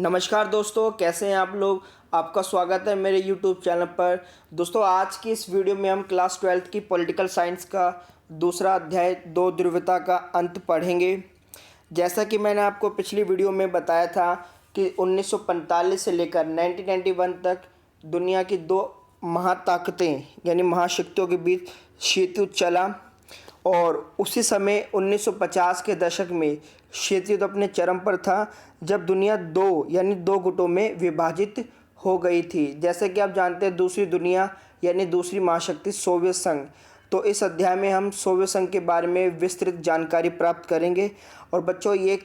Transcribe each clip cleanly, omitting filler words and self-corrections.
नमस्कार दोस्तों, कैसे हैं आप लोग। आपका स्वागत है मेरे YouTube चैनल पर। दोस्तों, आज की इस वीडियो में हम क्लास 12th की पॉलिटिकल साइंस का दूसरा अध्याय दो ध्रुवता का अंत पढ़ेंगे। जैसा कि मैंने आपको पिछली वीडियो में बताया था कि 1945 से लेकर 1991 तक दुनिया की दो महाताकतें यानी महाशक्तियों के बीच शीत युद्ध चला और उसी समय 1950 के दशक में शीत युद्ध अपने चरम पर था, जब दुनिया दो गुटों में विभाजित हो गई थी। जैसे कि आप जानते हैं, दूसरी दुनिया यानी दूसरी महाशक्ति सोवियत संघ। तो इस अध्याय में हम सोवियत संघ के बारे में विस्तृत जानकारी प्राप्त करेंगे। और बच्चों, ये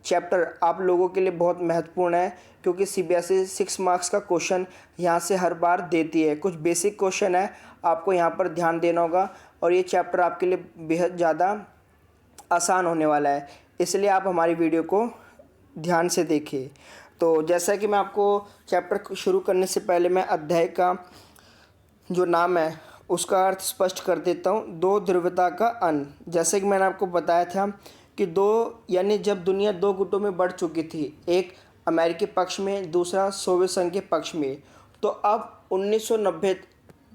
चैप्टर आप लोगों के लिए बहुत महत्वपूर्ण है, क्योंकि सीबीएसई 6 मार्क्स का क्वेश्चन यहाँ से हर बार देती है। कुछ बेसिक क्वेश्चन है, आपको यहाँ पर ध्यान देना होगा और ये चैप्टर आपके लिए बेहद ज़्यादा आसान होने वाला है, इसलिए आप हमारी वीडियो को ध्यान से देखिए। तो जैसा कि मैं आपको चैप्टर शुरू करने से पहले मैं अध्याय का जो नाम है उसका अर्थ स्पष्ट कर देता हूँ। दो ध्रुवता का अंत। जैसे कि मैंने आपको बताया था कि जब दुनिया दो गुटों में बढ़ चुकी थी, एक अमेरिकी पक्ष में, दूसरा सोवियत संघ के पक्ष में। तो अब 1990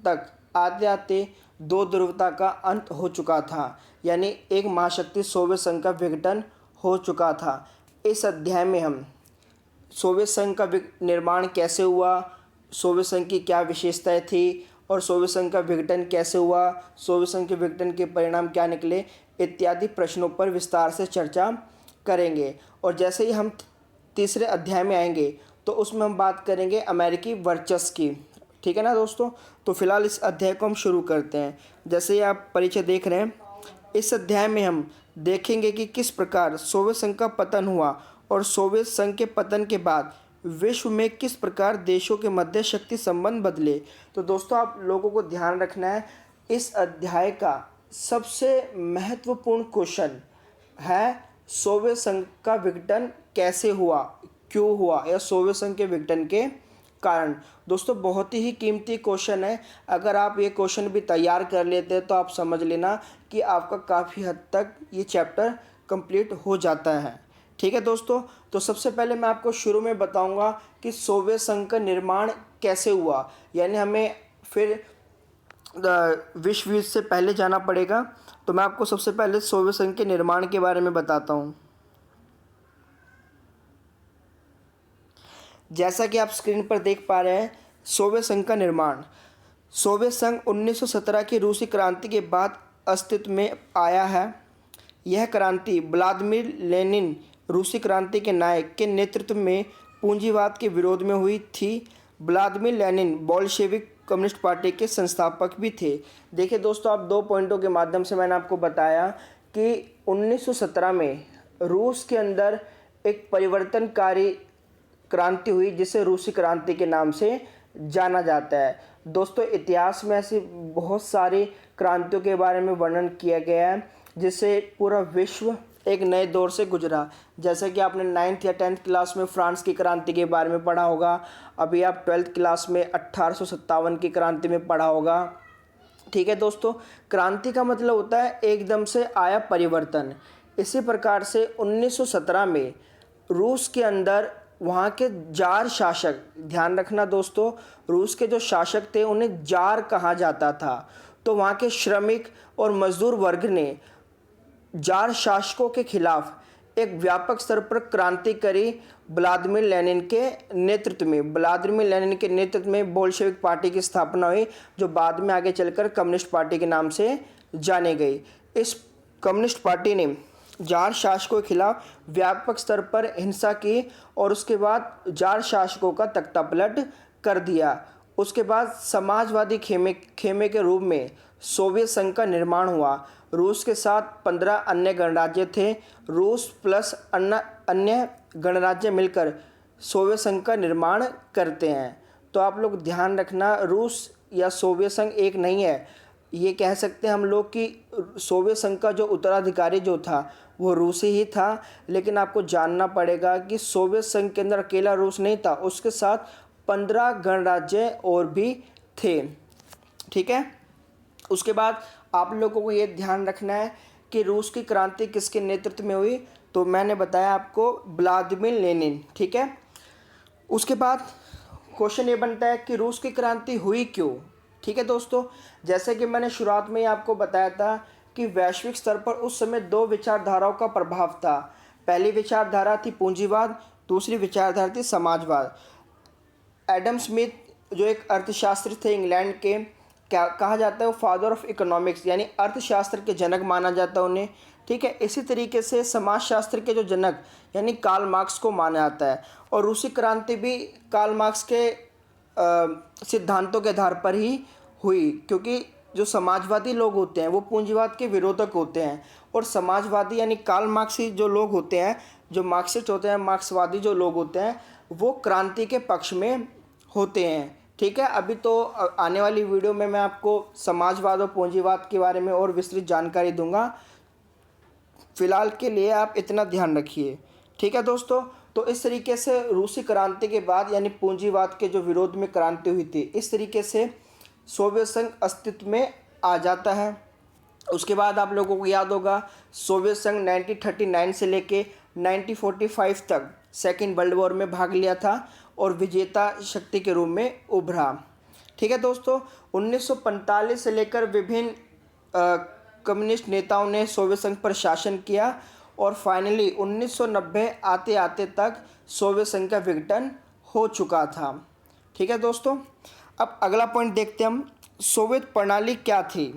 तक आते आते दो ध्रुवता का अंत हो चुका था, यानी एक महाशक्ति सोवियत संघ का विघटन हो चुका था। इस अध्याय में हम सोवियत संघ का निर्माण कैसे हुआ, सोवियत संघ की क्या विशेषताएं थी और सोवियत संघ का विघटन कैसे हुआ, सोवियत संघ के विघटन के परिणाम क्या निकले, इत्यादि प्रश्नों पर विस्तार से चर्चा करेंगे। और जैसे ही हम तीसरे अध्याय में आएंगे तो उसमें हम बात करेंगे अमेरिकी वर्चस्व की। ठीक है ना दोस्तों। तो फिलहाल इस अध्याय को हम शुरू करते हैं। जैसे ही आप परिचय देख रहे हैं, इस अध्याय में हम देखेंगे कि किस प्रकार सोवियत संघ का पतन हुआ और सोवियत संघ के पतन के बाद विश्व में किस प्रकार देशों के मध्य शक्ति संबंध बदले। तो दोस्तों, आप लोगों को ध्यान रखना है, इस अध्याय का सबसे महत्वपूर्ण क्वेश्चन है सोवियत संघ का विघटन कैसे हुआ, क्यों हुआ, या सोवियत संघ के विघटन के कारण। दोस्तों, बहुत ही कीमती क्वेश्चन है। अगर आप ये क्वेश्चन भी तैयार कर लेते हैं तो आप समझ लेना कि आपका काफ़ी हद तक ये चैप्टर कंप्लीट हो जाता है। ठीक है दोस्तों। तो सबसे पहले मैं आपको शुरू में बताऊंगा कि सोवियत संघ का निर्माण कैसे हुआ, यानी हमें फिर विश्व युद्ध से पहले जाना पड़ेगा। तो मैं आपको सबसे पहले सोवियत संघ के निर्माण के बारे में बताता हूँ। जैसा कि आप स्क्रीन पर देख पा रहे हैं, सोवियत संघ का निर्माण। सोवियत संघ 1917 की रूसी क्रांति के बाद अस्तित्व में आया है। यह क्रांति व्लादिमीर लेनिन, रूसी क्रांति के नायक, के नेतृत्व में पूंजीवाद के विरोध में हुई थी। Vladimir Lenin Bolshevik communist party के संस्थापक भी थे। देखिए दोस्तों, आप दो पॉइंटों के माध्यम से मैंने आपको बताया कि 1917 में रूस के अंदर एक परिवर्तनकारी क्रांति हुई, जिसे रूसी क्रांति के नाम से जाना जाता है। दोस्तों, इतिहास में ऐसी बहुत सारी क्रांतियों के बारे में वर्णन किया गया है, जिससे पूरा विश्व एक नए दौर से गुजरा। जैसे कि आपने 9th या 10th क्लास में फ्रांस की क्रांति के बारे में पढ़ा होगा, अभी आप 12th क्लास में 1857 की क्रांति में पढ़ा होगा। ठीक है दोस्तों, क्रांति का मतलब होता है एकदम से आया परिवर्तन। इसी प्रकार से 1917 में रूस के अंदर वहाँ के जार शासक, ध्यान रखना दोस्तों, रूस के जो शासक थे उन्हें जार कहा जाता था। तो वहाँ के श्रमिक और मजदूर वर्ग ने जार शासकों के खिलाफ एक व्यापक स्तर पर क्रांति करी। व्लादिमीर लेनिन के नेतृत्व में बोल्शेविक पार्टी की स्थापना हुई, जो बाद में आगे चलकर कम्युनिस्ट पार्टी के नाम से जानी गई। इस कम्युनिस्ट पार्टी ने जार शासकों के खिलाफ व्यापक स्तर पर हिंसा की और उसके बाद जार शासकों का तख्तापलट कर दिया। उसके बाद समाजवादी खेमे के रूप में सोवियत संघ का निर्माण हुआ। रूस के साथ 15 अन्य गणराज्य थे। रूस प्लस अन्य गणराज्य मिलकर सोवियत संघ का निर्माण करते हैं। तो आप लोग ध्यान रखना, रूस या सोवियत संघ एक नहीं है। ये कह सकते हैं हम लोग कि सोवियत संघ का जो उत्तराधिकारी जो था वो रूस ही था, लेकिन आपको जानना पड़ेगा कि सोवियत संघ के अंदर अकेला रूस नहीं था, उसके साथ 15 गणराज्य और भी थे। ठीक है। उसके बाद आप लोगों को ये ध्यान रखना है कि रूस की क्रांति किसके नेतृत्व में हुई। तो मैंने बताया आपको व्लादिमीर लेनिन। ठीक है। उसके बाद क्वेश्चन ये बनता है कि रूस की क्रांति हुई क्यों। ठीक है दोस्तों, जैसे कि मैंने शुरुआत में ही आपको बताया था कि वैश्विक स्तर पर उस समय दो विचारधाराओं का प्रभाव था। पहली विचारधारा थी पूंजीवाद, दूसरी विचारधारा थी समाजवाद। एडम स्मिथ जो एक अर्थशास्त्री थे इंग्लैंड के, क्या कहा जाता है, वो फादर ऑफ इकोनॉमिक्स यानी अर्थशास्त्र के जनक माना जाता है उन्हें। ठीक है, इसी तरीके से समाजशास्त्र के जो जनक यानी कार्ल मार्क्स को माना जाता है। और रूसी क्रांति भी कार्ल मार्क्स के सिद्धांतों के आधार पर ही हुई, क्योंकि जो समाजवादी लोग होते हैं वो पूंजीवाद के विरोधक होते हैं, और समाजवादी यानी कार्ल मार्क्सी जो लोग होते हैं, जो मार्क्सिस्ट होते हैं, मार्क्सवादी जो लोग होते हैं, वो क्रांति के पक्ष में होते हैं। ठीक है, अभी तो आने वाली वीडियो में मैं आपको समाजवाद और पूंजीवाद के बारे में और विस्तृत जानकारी दूंगा। फिलहाल के लिए आप इतना ध्यान रखिए। ठीक है दोस्तों, तो इस तरीके से रूसी क्रांति के बाद यानी पूंजीवाद के जो विरोध में क्रांति हुई थी, इस तरीके से सोवियत संघ अस्तित्व में आ जाता है। उसके बाद आप लोगों को याद होगा सोवियत संघ 1939 से लेके 1945 तक सेकेंड वर्ल्ड वॉर में भाग लिया था और विजेता शक्ति के रूप में उभरा। ठीक है दोस्तों, 1945 से लेकर विभिन्न कम्युनिस्ट नेताओं ने सोवियत संघ पर शासन किया और फाइनली 1990 आते आते तक सोवियत संघ का विघटन हो चुका था। ठीक है दोस्तों, अब अगला पॉइंट देखते हैं हम, सोवियत प्रणाली क्या थी।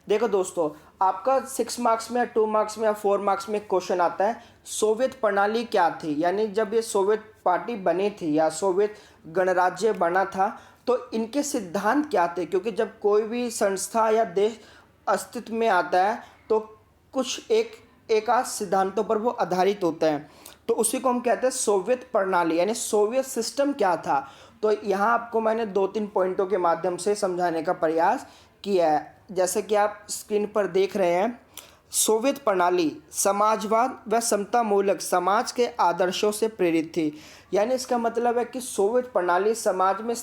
देखो दोस्तों, आपका 6 मार्क्स में या 2 मार्क्स में या 4 मार्क्स में क्वेश्चन आता है सोवियत प्रणाली क्या थी, यानी जब ये सोवियत पार्टी बनी थी या सोवियत गणराज्य बना था तो इनके सिद्धांत क्या थे। क्योंकि जब कोई भी संस्था या देश अस्तित्व में आता है तो कुछ एक आध सिद्धांतों पर वो आधारित होता है, तो उसी को हम कहते हैं सोवियत प्रणाली, यानी सोवियत सिस्टम क्या था। तो यहाँ आपको मैंने 2-3 पॉइंटों के माध्यम से समझाने का प्रयास किया है। जैसे कि आप स्क्रीन पर देख रहे हैं, सोवियत प्रणाली समाजवाद व समतामूलक समाज के आदर्शों से प्रेरित थी। यानी इसका मतलब है कि सोवियत प्रणाली समाज में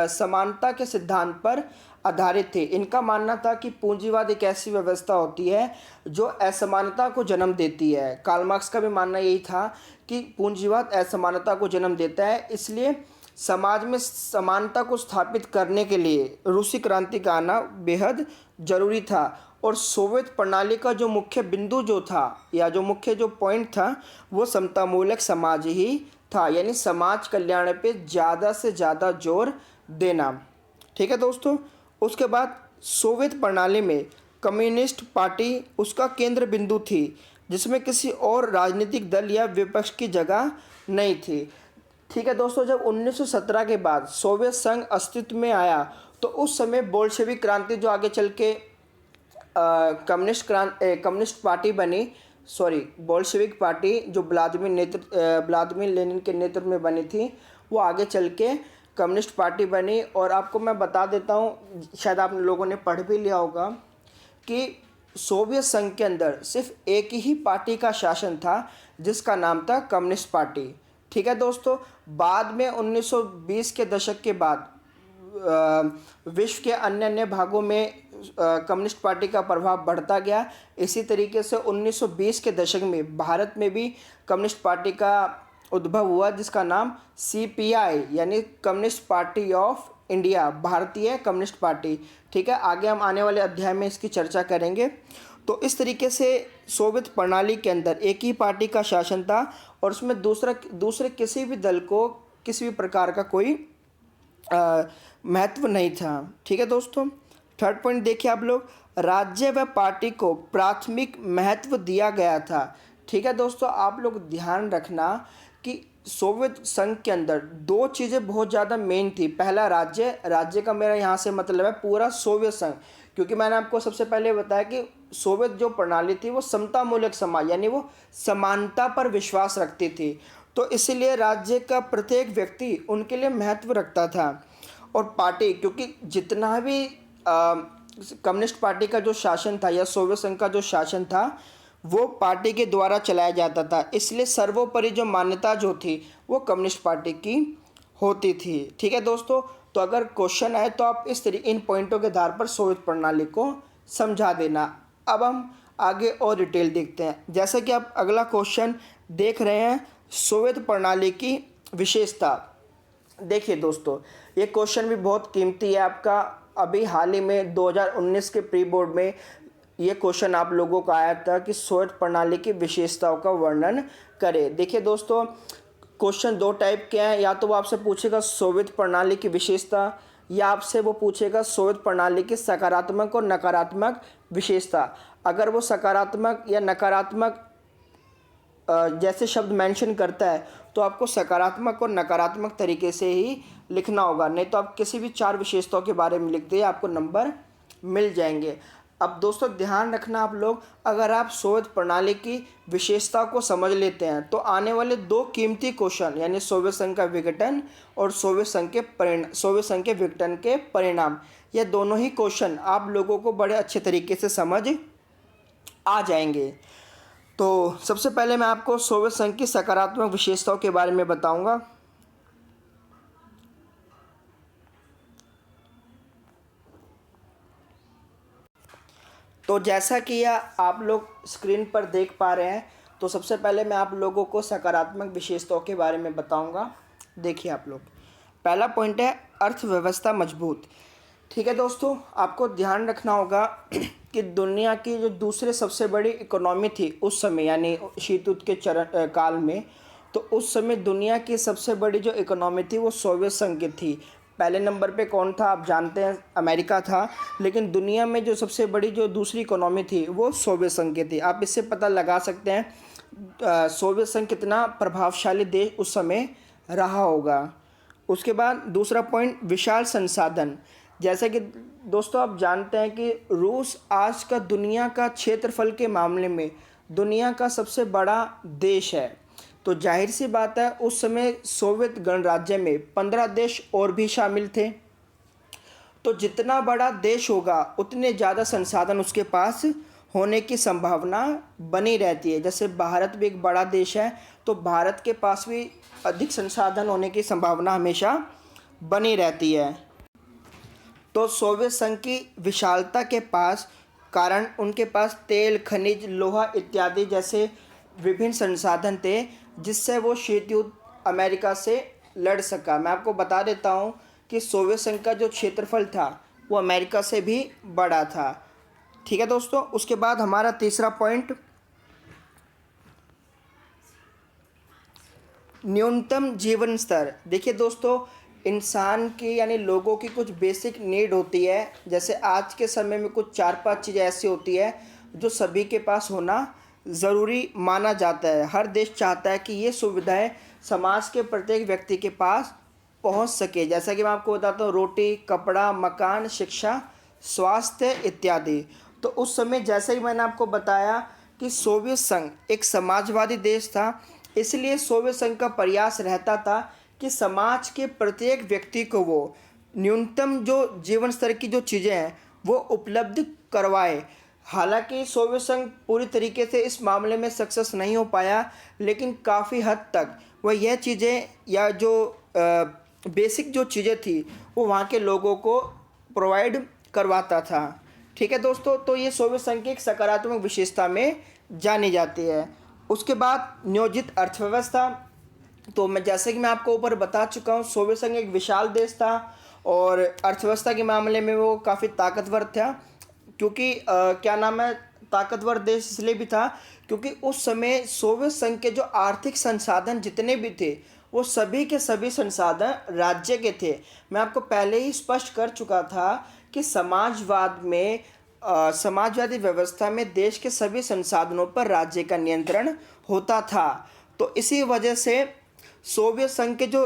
समानता के सिद्धांत पर आधारित थी। इनका मानना था कि पूंजीवाद एक ऐसी व्यवस्था होती है जो असमानता को जन्म देती है। कार्ल मार्क्स का भी मानना यही था कि पूंजीवाद असमानता को जन्म देता है, इसलिए समाज में समानता को स्थापित करने के लिए रूसी क्रांति का आना बेहद जरूरी था। और सोवियत प्रणाली का जो मुख्य बिंदु जो था या जो मुख्य जो पॉइंट था वो समतामूलक समाज ही था, यानी समाज कल्याण पे ज़्यादा से ज़्यादा जोर देना। ठीक है दोस्तों, उसके बाद सोवियत प्रणाली में कम्युनिस्ट पार्टी उसका केंद्र बिंदु थी, जिसमें किसी और राजनीतिक दल या विपक्ष की जगह नहीं थी। ठीक है दोस्तों, जब 1917 के बाद सोवियत संघ अस्तित्व में आया तो उस समय बोल्शेविक क्रांति जो आगे चल के कम्युनिस्ट पार्टी बनी, बोल्शेविक पार्टी जो व्लादिमीर लेनिन के नेतृत्व में बनी थी, वो आगे चल के कम्युनिस्ट पार्टी बनी। और आपको मैं बता देता हूँ, शायद आप लोगों ने पढ़ भी लिया होगा कि सोवियत संघ के अंदर सिर्फ एक ही पार्टी का शासन था जिसका नाम था कम्युनिस्ट पार्टी। ठीक है दोस्तों, बाद में 1920 के दशक के बाद विश्व के अन्य भागों में कम्युनिस्ट पार्टी का प्रभाव बढ़ता गया। इसी तरीके से 1920 के दशक में भारत में भी कम्युनिस्ट पार्टी का उद्भव हुआ, जिसका नाम CPI यानी कम्युनिस्ट पार्टी ऑफ इंडिया, भारतीय कम्युनिस्ट पार्टी। ठीक है, आगे हम आने वाले अध्याय में इसकी चर्चा करेंगे। तो इस तरीके से सोवियत प्रणाली के अंदर एक ही पार्टी का शासन था और उसमें दूसरे किसी भी दल को किसी भी प्रकार का कोई महत्व नहीं था। ठीक है दोस्तों, थर्ड पॉइंट देखिए आप लोग, राज्य व पार्टी को प्राथमिक महत्व दिया गया था। ठीक है दोस्तों, आप लोग ध्यान रखना कि सोवियत संघ के अंदर दो चीज़ें बहुत ज़्यादा मेन थी। पहला राज्य का मेरा यहाँ से मतलब है पूरा सोवियत संघ, क्योंकि मैंने आपको सबसे पहले बताया कि सोवियत जो प्रणाली थी वो समतामूलक समाज यानी वो समानता पर विश्वास रखती थी, तो इसीलिए राज्य का प्रत्येक व्यक्ति उनके लिए महत्व रखता था। और पार्टी, क्योंकि जितना भी कम्युनिस्ट पार्टी का जो शासन था या सोवियत संघ का जो शासन था वो पार्टी के द्वारा चलाया जाता था, इसलिए सर्वोपरि जो मान्यता जो थी वो कम्युनिस्ट पार्टी की होती थी। ठीक है दोस्तों, तो अगर क्वेश्चन आए तो आप इन पॉइंटों के आधार पर सोवियत प्रणाली को समझा देना। अब हम आगे और डिटेल देखते हैं। जैसा कि आप अगला क्वेश्चन देख रहे हैं, सोवियत प्रणाली की विशेषता। देखिए दोस्तों, ये क्वेश्चन भी बहुत कीमती है आपका। अभी हाल ही में 2019 के प्री बोर्ड में ये क्वेश्चन आप लोगों का आया था कि सोवियत प्रणाली की विशेषताओं का वर्णन करें। देखिए दोस्तों, क्वेश्चन दो टाइप के हैं। या तो वो आपसे पूछेगा सोवियत प्रणाली की विशेषता, या आपसे वो पूछेगा सोवियत प्रणाली की सकारात्मक और नकारात्मक विशेषता। अगर वो सकारात्मक या नकारात्मक जैसे शब्द मेंशन करता है तो आपको सकारात्मक और नकारात्मक तरीके से ही लिखना होगा, नहीं तो आप किसी भी 4 विशेषताओं के बारे में लिख दें, आपको नंबर मिल जाएंगे। अब दोस्तों ध्यान रखना आप लोग, अगर आप सोवियत प्रणाली की विशेषता को समझ लेते हैं तो आने वाले 2 कीमती क्वेश्चन यानी सोवियत संघ का विघटन और सोवियत संघ के विघटन के परिणाम, ये दोनों ही क्वेश्चन आप लोगों को बड़े अच्छे तरीके से समझ आ जाएंगे। तो सबसे पहले मैं आपको सोवियत संघ की सकारात्मक विशेषताओं के बारे में बताऊंगा। तो जैसा कि यह आप लोग स्क्रीन पर देख पा रहे हैं, तो सबसे पहले मैं आप लोगों को सकारात्मक विशेषताओं के बारे में बताऊंगा। देखिए आप लोग, पहला पॉइंट है अर्थव्यवस्था मजबूत। ठीक है दोस्तों, आपको ध्यान रखना होगा कि दुनिया की जो दूसरे सबसे बड़ी इकोनॉमी थी उस समय, यानी शीत युद्ध के काल में, तो उस समय दुनिया की सबसे बड़ी जो इकोनॉमी थी वो सोवियत संघ की थी। पहले नंबर पे कौन था आप जानते हैं, अमेरिका था। लेकिन दुनिया में जो सबसे बड़ी जो दूसरी इकोनॉमी थी वो सोवियत संघ की थी। आप इससे पता लगा सकते हैं सोवियत संघ कितना प्रभावशाली देश उस समय रहा होगा। उसके बाद दूसरा पॉइंट विशाल संसाधन। जैसे कि दोस्तों आप जानते हैं कि रूस आज का दुनिया का क्षेत्रफल के मामले में दुनिया का सबसे बड़ा देश है। तो जाहिर सी बात है उस समय सोवियत गणराज्य में 15 देश और भी शामिल थे। तो जितना बड़ा देश होगा उतने ज़्यादा संसाधन उसके पास होने की संभावना बनी रहती है। जैसे भारत भी एक बड़ा देश है, तो भारत के पास भी अधिक संसाधन होने की संभावना हमेशा बनी रहती है। तो सोवियत संघ की विशालता के पास कारण उनके पास तेल, खनिज, लोहा इत्यादि जैसे विभिन्न संसाधन थे, जिससे वो शीत युद्ध अमेरिका से लड़ सका। मैं आपको बता देता हूँ कि सोवियत संघ का जो क्षेत्रफल था वो अमेरिका से भी बड़ा था। ठीक है दोस्तों, उसके बाद हमारा तीसरा पॉइंट न्यूनतम जीवन स्तर। देखिए दोस्तों, इंसान की यानी लोगों की कुछ बेसिक नीड होती है। जैसे आज के समय में कुछ 4-5 चीज़ें ऐसी होती है जो सभी के पास होना ज़रूरी माना जाता है। हर देश चाहता है कि ये सुविधाएं समाज के प्रत्येक व्यक्ति के पास पहुंच सके। जैसा कि मैं आपको बताता हूँ, रोटी, कपड़ा, मकान, शिक्षा, स्वास्थ्य इत्यादि। तो उस समय जैसे ही मैंने आपको बताया कि सोवियत संघ एक समाजवादी देश था, इसलिए सोवियत संघ का प्रयास रहता था कि समाज के प्रत्येक व्यक्ति को वो न्यूनतम जो जीवन स्तर की जो चीज़ें हैं वो उपलब्ध करवाए। हालांकि सोवियत संघ पूरी तरीके से इस मामले में सक्सेस नहीं हो पाया, लेकिन काफ़ी हद तक वह यह चीज़ें या जो बेसिक जो चीज़ें थी वो वहाँ के लोगों को प्रोवाइड करवाता था। ठीक है दोस्तों, तो ये सोवियत संघ की एक सकारात्मक विशेषता में जानी जाती है। उसके बाद नियोजित अर्थव्यवस्था। तो मैं जैसे कि मैं आपको ऊपर बता चुका हूँ, सोवियत संघ एक विशाल देश था और अर्थव्यवस्था के मामले में वो काफ़ी ताकतवर था। क्योंकि क्या नाम है, ताकतवर देश इसलिए भी था क्योंकि उस समय सोवियत संघ के जो आर्थिक संसाधन जितने भी थे वो सभी के सभी संसाधन राज्य के थे। मैं आपको पहले ही स्पष्ट कर चुका था कि समाजवादी व्यवस्था में देश के सभी संसाधनों पर राज्य का नियंत्रण होता था। तो इसी वजह से सोवियत संघ के जो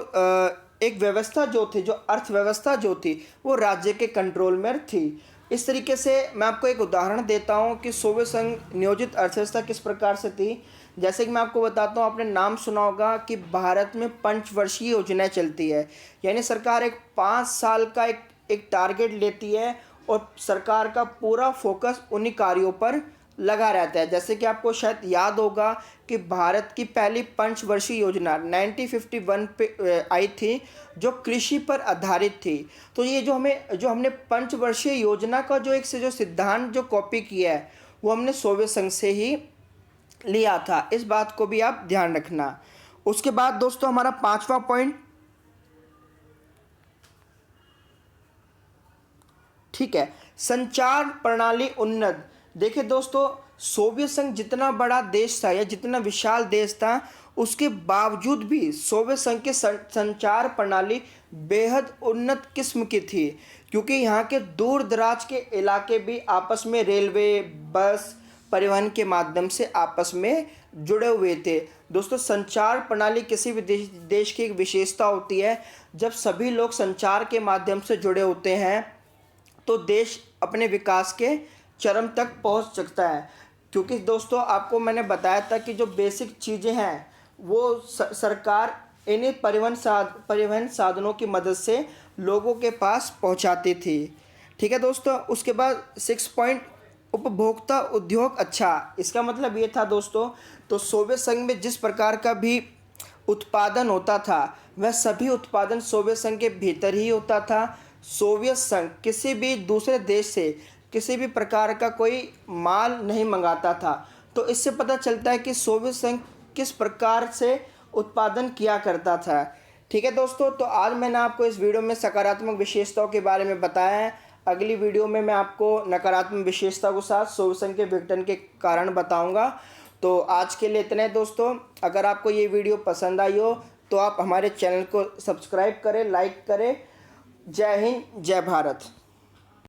एक व्यवस्था जो थी, जो अर्थव्यवस्था जो थी, वो राज्य के कंट्रोल में थी। इस तरीके से मैं आपको एक उदाहरण देता हूँ कि सोवियत संघ नियोजित अर्थव्यवस्था किस प्रकार से थी। जैसे कि मैं आपको बताता हूँ, आपने नाम सुना होगा कि भारत में पंचवर्षीय योजनाएं चलती है। यानी सरकार एक 5 साल का एक टारगेट लेती है और सरकार का पूरा फोकस उन्हीं कार्यों पर लगा रहता है। जैसे कि आपको शायद याद होगा कि भारत की पहली पंचवर्षीय योजना 1951 पे आई थी, जो कृषि पर आधारित थी। तो ये जो हमने पंचवर्षीय योजना का जो सिद्धांत जो कॉपी किया है वो हमने सोवियत संघ से ही लिया था। इस बात को भी आप ध्यान रखना। उसके बाद दोस्तों हमारा 5वां पॉइंट, ठीक है, संचार प्रणाली उन्नत। देखिए दोस्तों, सोवियत संघ जितना बड़ा देश था या जितना विशाल देश था, उसके बावजूद भी सोवियत संघ की संचार प्रणाली बेहद उन्नत किस्म की थी, क्योंकि यहाँ के दूर दराज के इलाके भी आपस में रेलवे, बस, परिवहन के माध्यम से आपस में जुड़े हुए थे। दोस्तों, संचार प्रणाली किसी भी देश की एक विशेषता होती है। जब सभी लोग संचार के माध्यम से जुड़े होते हैं तो देश अपने विकास के चरम तक पहुंच सकता है। क्योंकि दोस्तों, आपको मैंने बताया था कि जो बेसिक चीज़ें हैं वो सरकार इन्हीं परिवहन साधनों की मदद से लोगों के पास पहुंचाती थी। ठीक है दोस्तों। उसके बाद 6 पॉइंट, उपभोक्ता उद्योग अच्छा। इसका मतलब ये था दोस्तों, तो सोवियत संघ में जिस प्रकार का भी उत्पादन होता था वह सभी उत्पादन सोवियत संघ के भीतर ही होता था। सोवियत संघ किसी भी दूसरे देश से किसी भी प्रकार का कोई माल नहीं मंगाता था। तो इससे पता चलता है कि सोवियत संघ किस प्रकार से उत्पादन किया करता था। ठीक है दोस्तों, तो आज मैंने आपको इस वीडियो में सकारात्मक विशेषताओं के बारे में बताया है। अगली वीडियो में मैं आपको नकारात्मक विशेषताओं के साथ सोवियत संघ के विघटन के कारण बताऊंगा। तो आज के लिए इतना है दोस्तों। अगर आपको ये वीडियो पसंद आई हो तो आप हमारे चैनल को सब्सक्राइब करें, लाइक करें। जय हिंद, जय भारत।